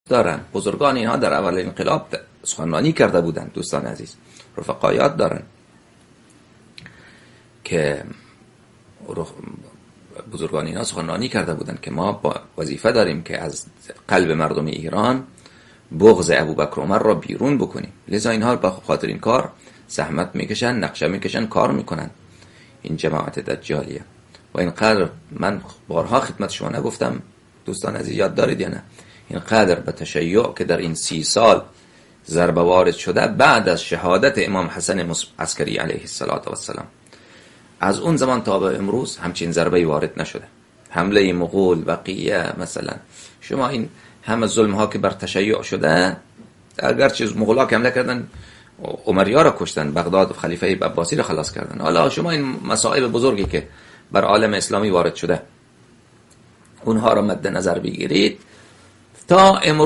دارن. بزرگان اینها در اول انقلاب سخنرانی کرده بودند. دوستان عزیز، رفقایات دارن که بزرگان اینا سخنرانی کرده بودند که ما با وظیفه داریم که از قلب مردم ایران بغض ابوبکر و عمر را بیرون بکنیم. لذا اینها با خاطر این کار زحمت میکشن، نقشه میکشن، کار میکنن. این جماعت دجالیه. و اینقدر من بارها خدمت شما نگفتم دوستان عزیز، یاد دارید یا نه، اینقدر به تشیع که در این 30 سال ضربه وارد شده بعد از شهادت امام حسن عسکری علیه السلام، از اون زمان تا به امروز همچین ضربه‌ای وارد نشده. حمله مغول، بقیه مثلا، شما این همه ظلم ها که بر تشیع شده، اگرچه مغولا که حمله کردن عمریا را کشتن، بغداد خلیفه عباسی را خلاص کردن، حالا شما این مصائب بزرگی که بر عالم اسلامی وارد شده اونها را مد نظر بگیرید تا امروز